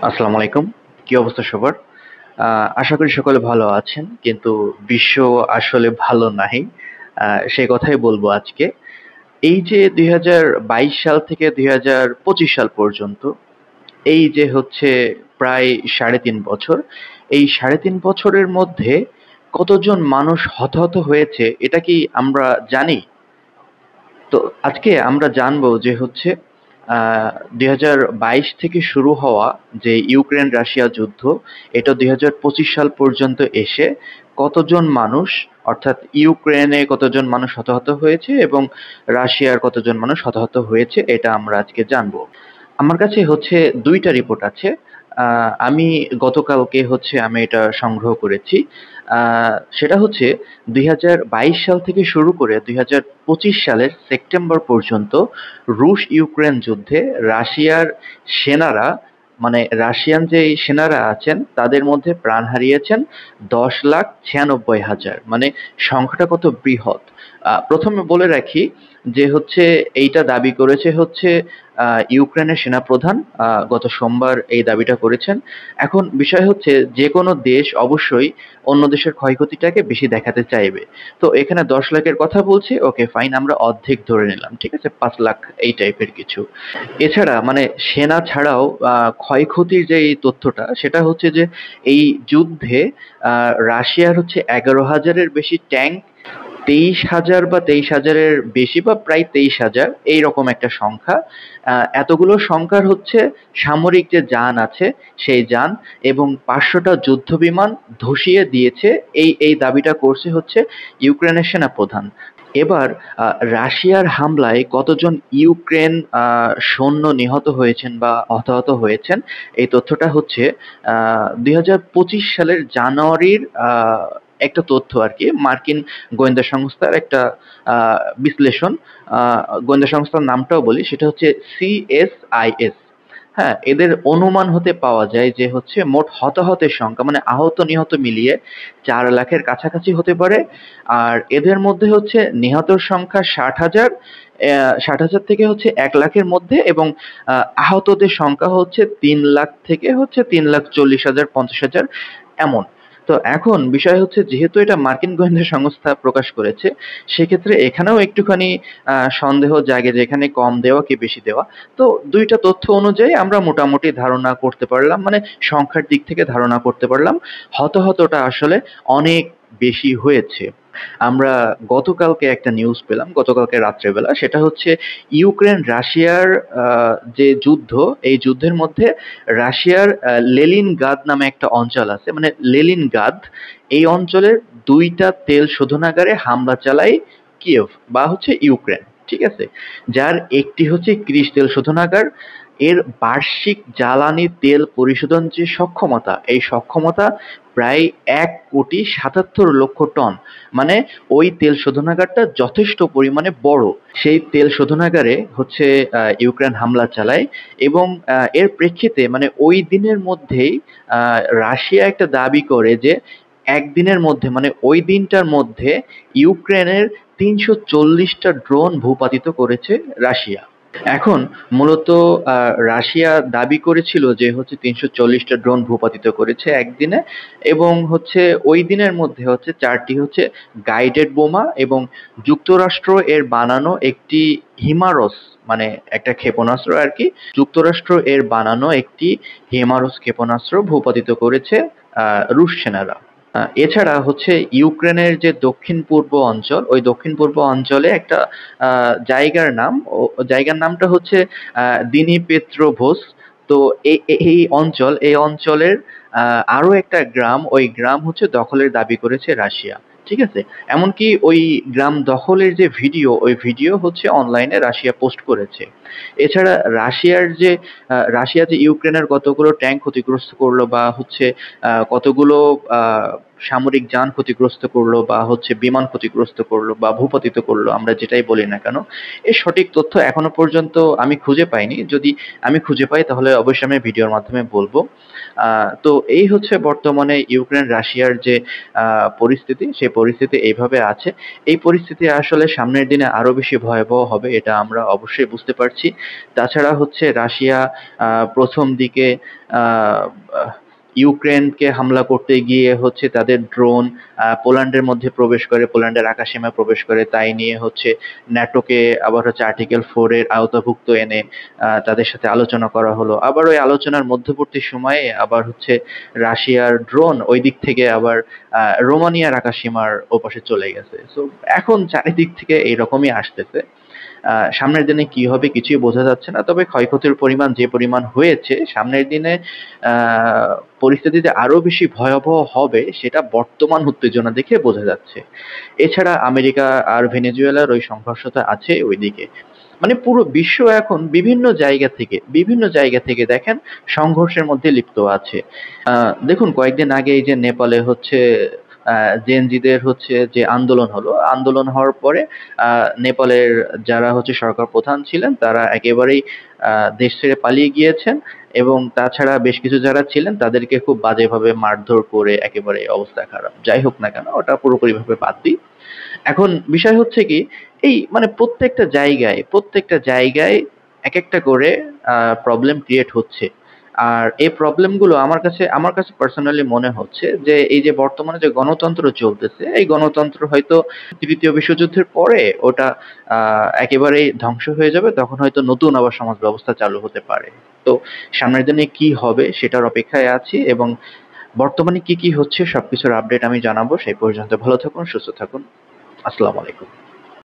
আসসালামু আলাইকুম। কি অবস্থা সবার? আশা করি সকলে ভালো আছেন। কিন্তু বিশ্ব আসলে ভালো নাই। সে কথাই বলবো আজকে। এই যে ২০২২ সাল থেকে ২০২৫ সাল পর্যন্ত এই যে হচ্ছে প্রায় ৩.৫ বছর। এই ৩.৫ বছরের মধ্যে কতজন মানুষ হতাহত হয়েছে এটা কি আমরা জানি? তো আজকে আমরা জানবো যে হচ্ছে ২০২২ থেকে শুরু হওয়া যে ইউক্রেন রাশিয়া যুদ্ধ, এটা ২০২৫ সাল পর্যন্ত এসে কতজন মানুষ, অর্থাৎ ইউক্রেনে কতজন মানুষ হতাহত হয়েছে এবং রাশিয়ার কতজন মানুষ হতাহত হয়েছে, এটা আমরা আজকে জানবো। আমার কাছে হচ্ছে ২ টা রিপোর্ট আছে। আমি গতকালকে হচ্ছে আমি এটা সংগ্রহ করেছি। সেটা হচ্ছে ২০২২ সাল থেকে শুরু করে ২০২৫ সালের সেপ্টেম্বর পর্যন্ত রুশ-ইউক্রেন যুদ্ধে রাশিয়ার সেনারা, মানে রাশিয়ান যে সেনারা আছেন তাদের মধ্যে প্রাণ হারিয়েছেন ১০,৯৬,০০০। মানে সংখ্যাটা কত বৃহৎ! প্রথমে বলে রাখি যে হচ্ছে এইটা দাবি করেছে হচ্ছে ইউক্রেনের সেনাপ্রধান গত সোমবার এই দাবিটা করেছেন। এখন বিষয় হচ্ছে যেকোনো দেশ অবশ্যই অন্য দেশের ক্ষয়ক্ষতিটাকে বেশি দেখাতে চাইবে। তো এখানে ১০,০০,০০০ কথা বলছে, ওকে ফাইন, আমরা অর্ধেক ধরে নিলাম। ঠিক আছে? ৫,০০,০০০ এই টাইপের কিছু। এছাড়া মানে সেনা ছাড়াও ক্ষয়ক্ষতির যে এই তথ্যটা সেটা হচ্ছে যে এই যুদ্ধে রাশিয়ার হচ্ছে ১১,০০০ এর বেশি ট্যাঙ্ক, ২৩,০০০ বা ২৩,০০০ এর বেশি বা প্রায় ২৩,০০০ এইরকম একটা সংখ্যা। এতগুলো সংখ্যার হচ্ছে সামরিক যে যান আছে সেই যান এবং ৫০০টা যুদ্ধবিমান ধসিয়ে দিয়েছে, এই দাবিটা করছে হচ্ছে ইউক্রেনের সেনাপ্রধান। এবার রাশিয়ার হামলায় কতজন ইউক্রেন সৈন্য নিহত হয়েছেন বা হতাহত হয়েছেন, এই তথ্যটা হচ্ছে ২০২৫ সালের জানুয়ারির একটা তথ্য আরকি। মার্কিন গোয়েন্দা সংস্থার একটা বিশ্লেষণ। গোয়েন্দা সংস্থার নামটাও বলি, সেটা হচ্ছে CSIS। হ্যাঁ, এদের অনুমান হতে পাওয়া যায় যে হচ্ছে মোট হতাহতের সংখ্যা, মানে আহত নিহত মিলিয়ে ৪,০০,০০০-এর কাছাকাছি হতে পারে। আর এদের মধ্যে হচ্ছে নিহতর সংখ্যা ৬০,০০০, ৬০,০০০ থেকে হচ্ছে ১,০০,০০০-এর মধ্যে, এবং আহতদের সংখ্যা হচ্ছে ৩,০০,০০০ থেকে হচ্ছে ৩,৪০,০০০, ৫০,০০০ এমন। তো এখন বিষয় হচ্ছে, যেহেতু এটা মার্কিন গোয়েন্দা সংস্থা প্রকাশ করেছে, সেক্ষেত্রে এখানেও একটুখানি সন্দেহ জাগে যে এখানে কম দেওয়া কি বেশি দেওয়া। তো ২ টা তথ্য অনুযায়ী আমরা মোটামুটি ধারণা করতে পারলাম, মানে সংখ্যার দিক থেকে ধারণা করতে পারলাম হতাহতটা আসলে অনেক বেশি হয়েছে। আমরা গতকালকে একটা নিউজ পেলাম, গতকালকে রাত্রেবেলা, সেটা হচ্ছে ইউক্রেন রাশিয়ার যে যুদ্ধ, এই যুদ্ধের মধ্যে রাশিয়ার লেনিনগ্রাদ নামে একটা অঞ্চল আছে, মানে লেনিনগ্রাদ, এই অঞ্চলের ২ টা তেল শোধনাগারে হামলা চালায় কিয়েভ বা হচ্ছে ইউক্রেন। ঠিক আছে? যার একটি হচ্ছে কৃষ তেল শোধনাগার। এর বার্ষিক জ্বালানি তেল পরিশোধন যে সক্ষমতা, এই সক্ষমতা প্রায় ১,৭৭,০০,০০০ টন। মানে ওই তেল শোধনাগারটা যথেষ্ট পরিমাণে বড়। সেই তেল শোধনাগারে হচ্ছে ইউক্রেন হামলা চালায় এবং এর প্রেক্ষিতে মানে ওই দিনের মধ্যেই রাশিয়া একটা দাবি করে যে একদিনের মধ্যে, মানে ওই দিনটার মধ্যে ইউক্রেনের ৩৪০টা ড্রোন ভূপাতিত করেছে রাশিয়া। এখন মূলত রাশিয়া দাবি করেছিল যে হচ্ছে ৩৪০টা ড্রোন ভূপাতিত করেছে একদিনে, এবং হচ্ছে ওই দিনের মধ্যে হচ্ছে ৪টি হচ্ছে গাইডেড বোমা এবং যুক্তরাষ্ট্র এর বানানো একটি হিমারস, মানে একটা ক্ষেপণাস্ত্র আরকি। যুক্তরাষ্ট্র এর বানানো একটি হিমারস ক্ষেপণাস্ত্র ভূপাতিত করেছে রুশ সেনারা। এছাড়া হচ্ছে ইউক্রেনের যে দক্ষিণ-পূর্ব অঞ্চল, ওই দক্ষিণ-পূর্ব অঞ্চলে একটা জায়গার নামটা হচ্ছে দিনিপেত্রোভস্ক। তো এই অঞ্চলের আরো একটা গ্রাম, ওই গ্রাম হচ্ছে দখলের দাবি করেছে রাশিয়া। ঠিক আছে? এমনকি ওই গ্রাম দখলের যে ভিডিও, ওই ভিডিও হচ্ছে অনলাইনে রাশিয়া পোস্ট করেছে। এছাড়া রাশিয়া যে ইউক্রেনের কতগুলো ট্যাঙ্ক ক্ষতিগ্রস্ত করলো বা হচ্ছে কতগুলো সামরিক যান ক্ষতিগ্রস্ত করলো বা হচ্ছে বিমান ক্ষতিগ্রস্ত করলো বা ভূপাতিত করলো, আমরা যেটাই বলি না কেন, এর সঠিক তথ্য এখনো পর্যন্ত আমি খুঁজে পাইনি। যদি আমি খুঁজে পাই তাহলে অবশ্যই আমি ভিডিওর মাধ্যমে বলবো। তো এই হচ্ছে বর্তমানে ইউক্রেন রাশিয়ার যে পরিস্থিতি, সেই পরিস্থিতি এইভাবে আছে। এই পরিস্থিতি আসলে সামনের দিনে আরো বেশি ভয়াবহ হবে, এটা আমরা অবশ্যই বুঝতে পারছি। তাছাড়া হচ্ছে রাশিয়া প্রথম দিকে আহ ইউক্রেনকে হামলা করতে গিয়ে হচ্ছে তাদের ড্রোন পোল্যান্ডের মধ্যে প্রবেশ করে, পোল্যান্ডের আকাশসীমায় প্রবেশ করে, তাই নিয়ে হচ্ছে ন্যাটোকে আবার হচ্ছে আর্টিকেল 4 এর আওতাভুক্ত এনে তাদের সাথে আলোচনা করা হলো। আবার ওই আলোচনার মধ্যবর্তী সময়ে আবার হচ্ছে রাশিয়ার ড্রোন ওই দিক থেকে আবার রোমানিয়ার আকাশসীমার ওপাশে চলে গেছে। সো এখন চারিদিক থেকে এইরকমই আসতেছে। সামনের দিনে কি হবে কিছুই বোঝা যাচ্ছে না। তবে ক্ষয়ক্ষতির পরিমাণ যে পরিমাণ হয়েছে, সামনের দিনে পরিস্থিতিতে আরো বেশি ভয়াবহ হবে সেটা বর্তমান উত্তেজনা দেখে বোঝা যাচ্ছে। এছাড়া আমেরিকা আর ভেনেজুয়েলার ওই সংঘর্ষটা আছে ওইদিকে। মানে পুরো বিশ্ব এখন বিভিন্ন জায়গা থেকে দেখেন সংঘর্ষের মধ্যে লিপ্ত আছে। দেখুন কয়েকদিন আগে এই যে নেপালে হচ্ছে জেনজিদের হচ্ছে যে আন্দোলন হলো, আন্দোলন হওয়ার পরে নেপালের যারা হচ্ছে সরকার প্রধান ছিলেন তারা একেবারেই দেশ ছেড়ে পালিয়ে গিয়েছেন, এবং তাছাড়া বেশ কিছু যারা ছিলেন তাদেরকে খুব বাজেভাবে মারধর করে একেবারে অবস্থা খারাপ। যাই হোক না কেন, ওটা পুরোপুরিভাবে বাদ দিই। এখন বিষয় হচ্ছে কি, এই মানে প্রত্যেকটা জায়গায় এক একটা করে প্রবলেম ক্রিয়েট হচ্ছে। আর এই প্রবলেম গুলো আমার কাছে পার্সোনালি মনে হচ্ছে যে এই যে বর্তমানে যে গণতন্ত্র চলতেছে, এই গণতন্ত্র হয়তো তৃতীয় বিশ্বযুদ্ধের পরে ওটা একেবারেই ধ্বংস হয়ে যাবে, তখন হয়তো নতুন আবার সমাজ ব্যবস্থা চালু হতে পারে। তো সামনের দিনে কি হবে সেটার অপেক্ষায় আছি, এবং বর্তমানে কি হচ্ছে সবকিছুর আপডেট আমি জানাবো। সেই পর্যন্ত ভালো থাকুন, সুস্থ থাকুন। আসসালামু আলাইকুম।